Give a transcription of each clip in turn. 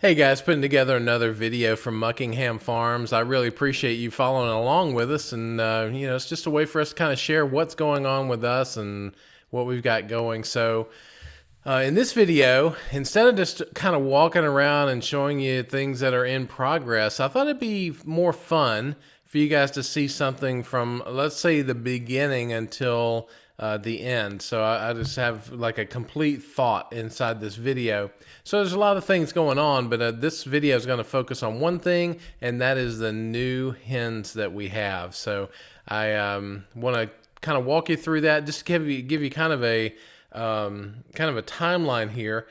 Hey guys, putting together another video from Muckingham Farms. I really appreciate you following along with us, and it's just a way for us to kind of share what's going on with us and what we've got going. So, in this video, instead of just kind of walking around and showing you things that are in progress, I thought it'd be more fun for you guys to see something from, let's say, the beginning until the end. So I just have like a complete thought inside this video. So there's a lot of things going on, but this video is going to focus on one thing, and that is the new hens that we have. So I want to kind of walk you through that, just give you kind of a timeline here.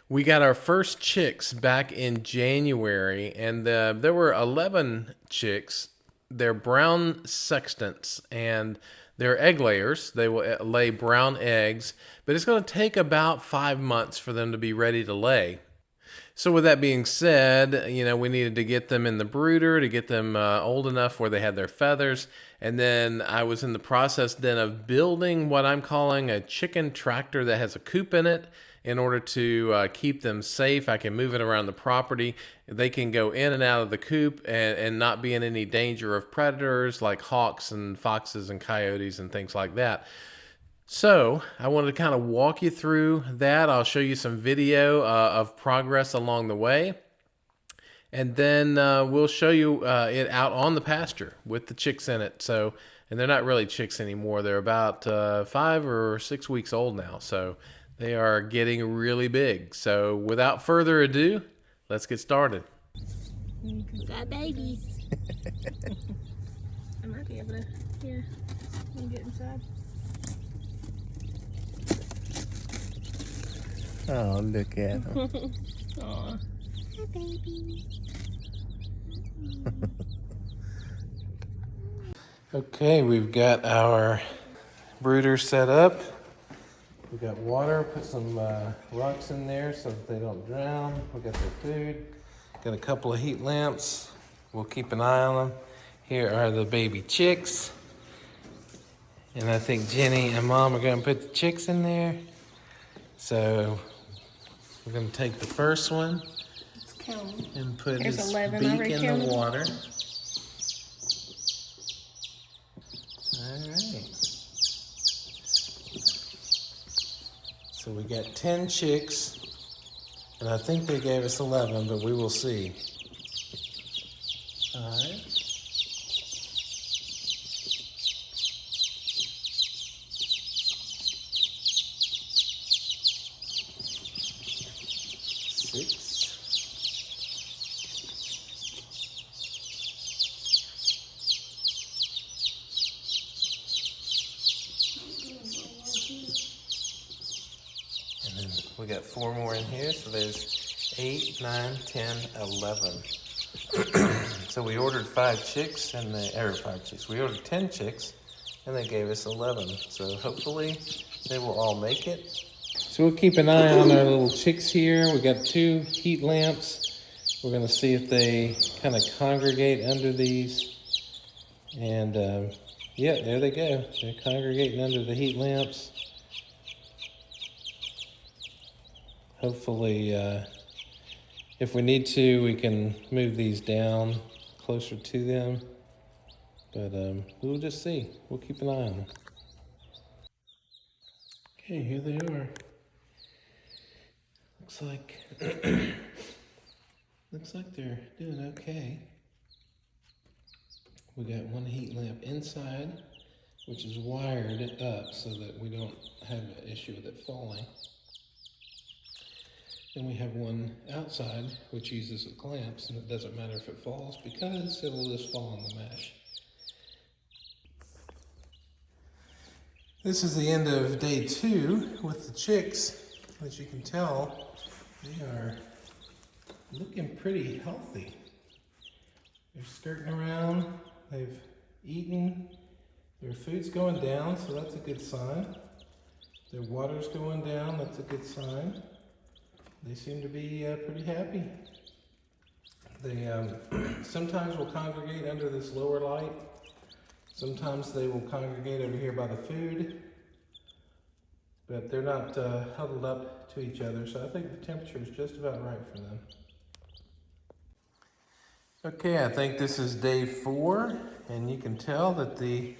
We got our first chicks back in January, and there were 11 chicks. They're Brown Sextants, and they're egg layers. They will lay brown eggs, but it's going to take about 5 months for them to be ready to lay. So with that being said, we needed to get them in the brooder to get them old enough where they had their feathers. And then I was in the process then of building what I'm calling a chicken tractor that has a coop in it in order to keep them safe. I can move it around the property. They can go in and out of the coop and not be in any danger of predators like hawks and foxes and coyotes and things like that. So I wanted to kind of walk you through that. I'll show you some video of progress along the way. And then we'll show you it out on the pasture with the chicks in it. So, and they're not really chicks anymore. They're about 5 or 6 weeks old now. So they are getting really big. So without further ado, let's get started. Got babies. I might be able to, here, let me get inside. Oh, look at them. Aw. Hi, baby. Okay, we've got our brooder set up. We got water, put some rocks in there so that they don't drown. We got their food. Got a couple of heat lamps. We'll keep an eye on them. Here are the baby chicks. And I think Jenny and Mom are gonna put the chicks in there. So we're gonna take the first one and put There's his 11 beak already in the counted. water. All right. So we got 10 chicks, and I think they gave us 11, but we will see. All right. We got 4 more in here, so there's 8, 9, 10, 11. So we ordered 5 chicks, and we ordered 10 chicks, and they gave us 11. So hopefully they will all make it. So we'll keep an eye on our little chicks here. We got 2 heat lamps. We're gonna see if they kind of congregate under these. And yeah, there they go. They're congregating under the heat lamps. Hopefully, if we need to, we can move these down closer to them. But we'll just see. We'll keep an eye on them. Okay, here they are. Looks like they're doing okay. We got 1 heat lamp inside, which is wired up so that we don't have an issue with it falling. Then we have 1 outside, which uses the clamps, and it doesn't matter if it falls because it will just fall on the mesh. This is the end of day 2 with the chicks. As you can tell, they are looking pretty healthy. They're skirting around, they've eaten, their food's going down, so that's a good sign. Their water's going down, that's a good sign. They seem to be pretty happy. They sometimes will congregate under this lower light. Sometimes they will congregate over here by the food. But they're not huddled up to each other, so I think the temperature is just about right for them. Okay, I think this is day 4, and you can tell that the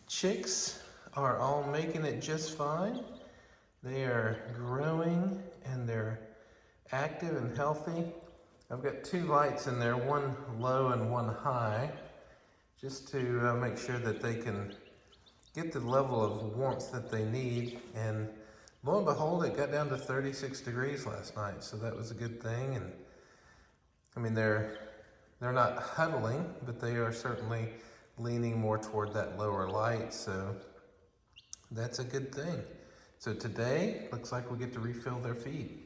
chicks are all making it just fine. They are growing and they're active and healthy. I've got 2 lights in there, one low and one high, just to make sure that they can get the level of warmth that they need. And lo and behold, it got down to 36 degrees last night, so that was a good thing. And I mean, they're not huddling, but they are certainly leaning more toward that lower light, so that's a good thing. So today, looks like we get to refill their feed.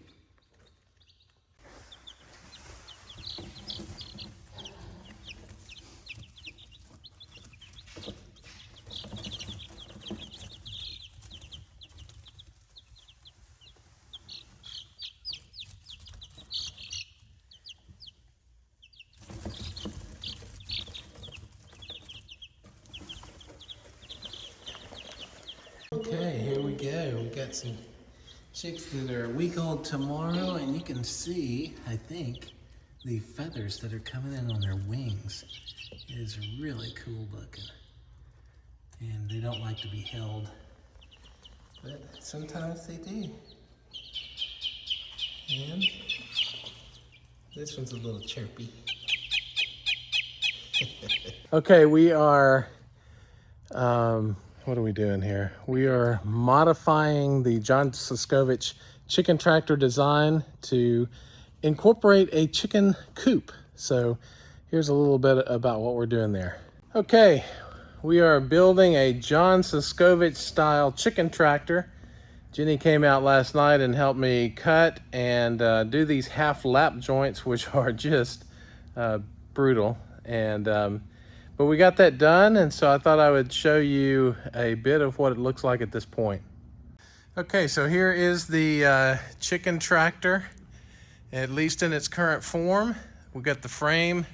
Okay, here we go. We got some chicks that are a week old tomorrow, and you can see, I think, the feathers that are coming in on their wings. It is really cool looking. And they don't like to be held, but sometimes they do. And this one's a little chirpy. Okay, we are, what are we doing here? We are modifying the John Suscovich chicken tractor design to incorporate a chicken coop. So here's a little bit about what we're doing there. Okay, we are building a John Suscovich style chicken tractor. Jenny came out last night and helped me cut and do these half lap joints, which are just brutal. And but we got that done, and so I thought I would show you a bit of what it looks like at this point. Okay, so here is the chicken tractor, at least in its current form. We got the frame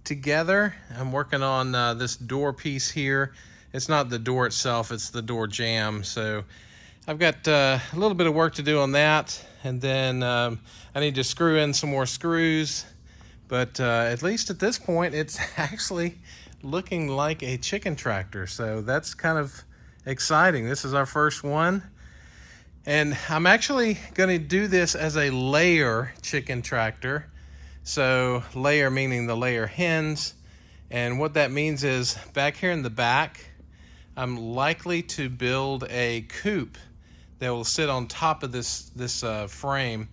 together. I'm working on this door piece here. It's not the door itself, it's the door jamb. So I've got a little bit of work to do on that, and then I need to screw in some more screws. But at least at this point, it's actually looking like a chicken tractor. So that's kind of exciting. This is our first one. And I'm actually going to do this as a layer chicken tractor. So layer meaning the layer hens. And what that means is back here in the back, I'm likely to build a coop that will sit on top of this frame.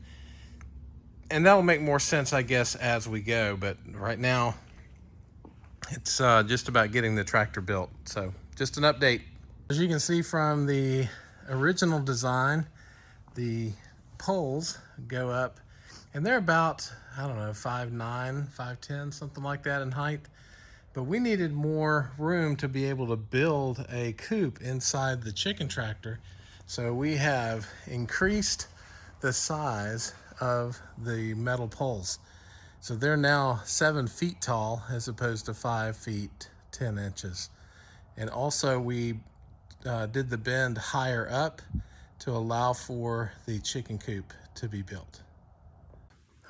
And that'll make more sense, I guess, as we go. But right now, it's just about getting the tractor built. So just an update. As you can see from the original design, the poles go up, and they're about, I don't know, 5'9", 5'10", something like that in height. But we needed more room to be able to build a coop inside the chicken tractor. So we have increased the size of the metal poles. So they're now 7 feet tall as opposed to 5 feet 10 inches. And also we did the bend higher up to allow for the chicken coop to be built.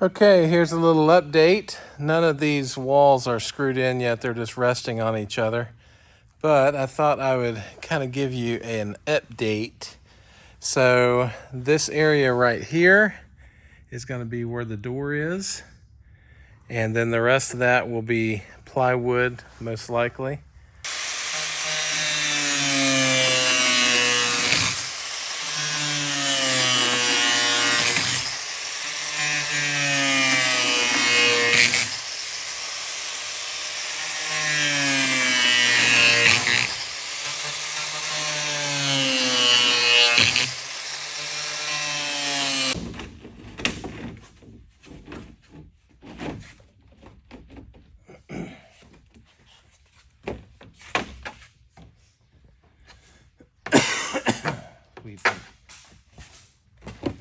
Okay, here's a little update. None of these walls are screwed in yet. They're just resting on each other. But I thought I would kind of give you an update. So this area right here is going to be where the door is. And then the rest of that will be plywood, most likely.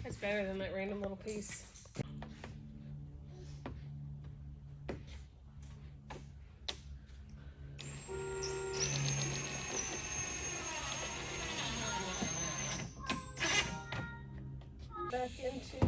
That's better than that random little piece. Back into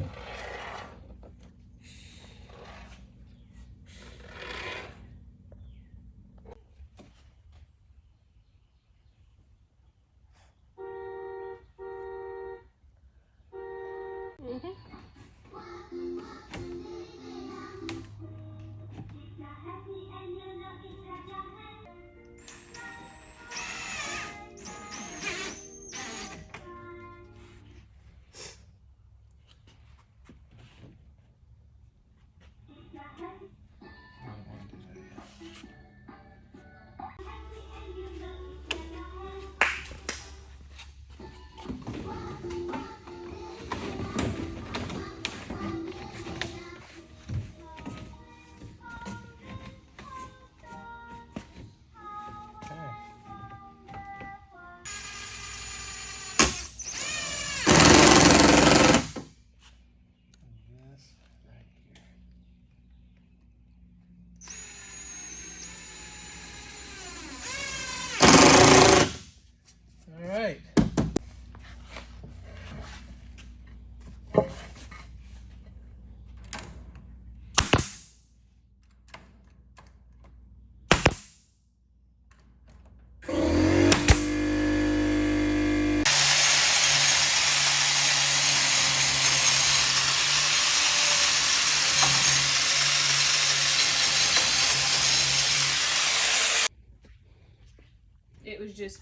was just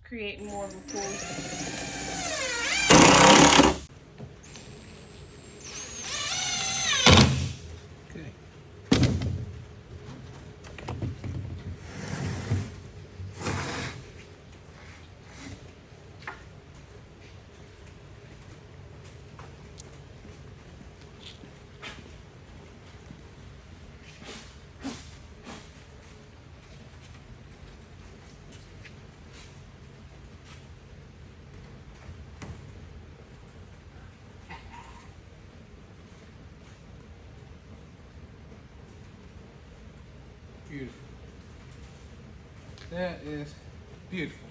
creating more of a pool. Beautiful. That is beautiful.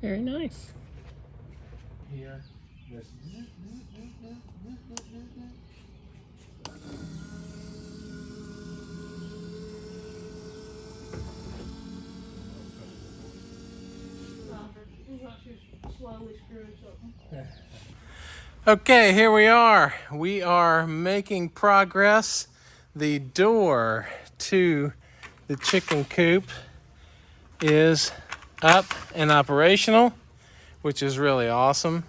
Very nice. Here. This. Okay, here we are. We are making progress. The door to the chicken coop is up and operational, which is really awesome.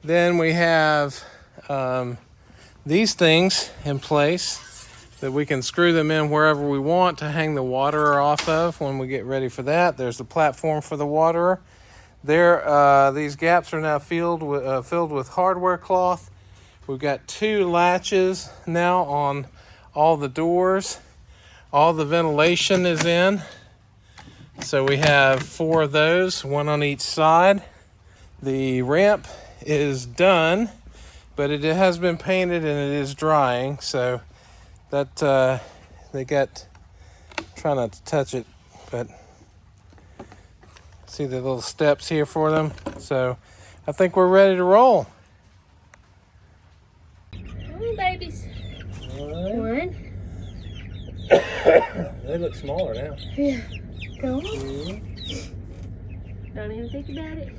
Then we have these things in place that we can screw them in wherever we want to hang the waterer off of when we get ready for that. There's the platform for the waterer. There, these gaps are now filled with hardware cloth. We've got 2 latches now on all the doors. All the ventilation is in. So we have 4 of those, 1 on each side. The ramp is done, but it has been painted and it is drying. So that try not to touch it, but see the little steps here for them. So I think we're ready to roll. Come on, babies. One. They look smaller now. Yeah. Go on. Don't even think about it.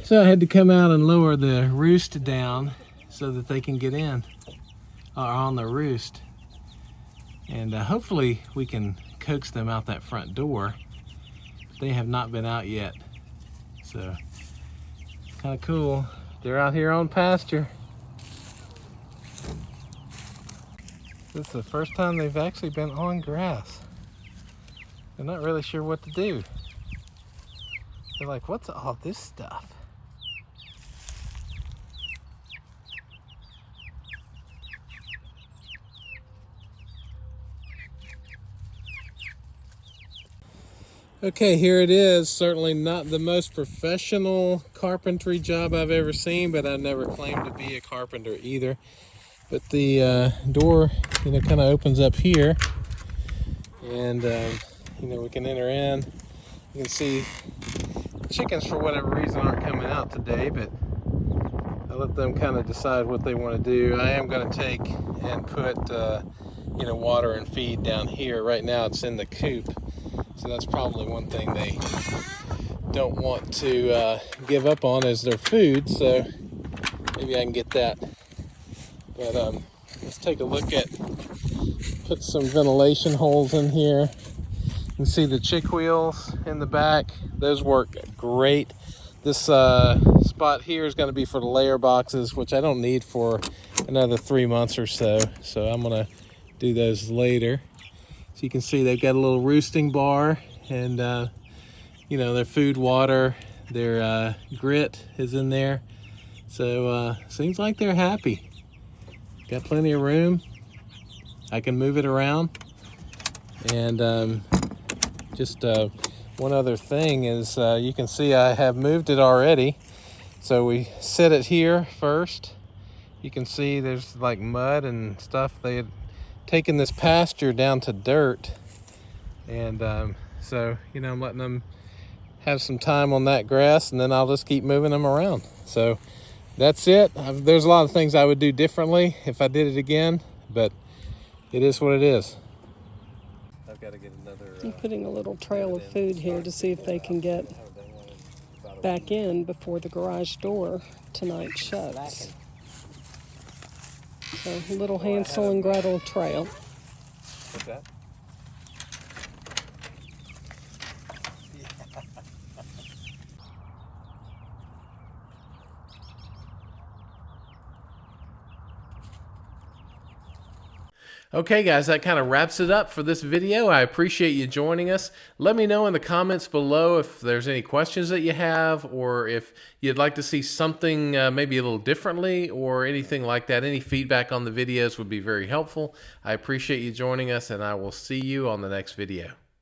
So I had to come out and lower the roost down so that they can get in, or on the roost. And hopefully we can coax them out that front door. They have not been out yet. So, kind of cool. They're out here on pasture. This is the first time they've actually been on grass. They're not really sure what to do. They're like, what's all this stuff? Okay, here it is. Certainly not the most professional carpentry job I've ever seen, but I never claimed to be a carpenter either. But the door, kind of opens up here, and we can enter in. You can see chickens, for whatever reason, aren't coming out today, but I let them kind of decide what they want to do. I am going to take and put water and feed down here. Right now it's in the coop, so that's probably one thing they don't want to give up on is their food, so maybe I can get that. But let's take a look at, put some ventilation holes in here. You can see the chick wheels in the back. Those work great. This spot here is going to be for the layer boxes, which I don't need for another 3 months or so. So I'm going to do those later. So you can see they've got a little roosting bar, and you know, their food, water, their grit is in there. So seems like they're happy. Got plenty of room. I can move it around. And just one other thing is you can see I have moved it already. So we set it here first. You can see there's like mud and stuff. They had taken this pasture down to dirt. And so, you know, I'm letting them have some time on that grass, and then I'll just keep moving them around. So that's it. There's a lot of things I would do differently if I did it again, but it is what it is. I've got to get another. I'm putting a little trail of food here to see if they can get back in before the garage door tonight shuts. So a little Hansel and Gretel trail. What's that? Okay guys, that kind of wraps it up for this video. I appreciate you joining us. Let me know in the comments below if there's any questions that you have, or if you'd like to see something maybe a little differently or anything like that. Any feedback on the videos would be very helpful. I appreciate you joining us, and I will see you on the next video.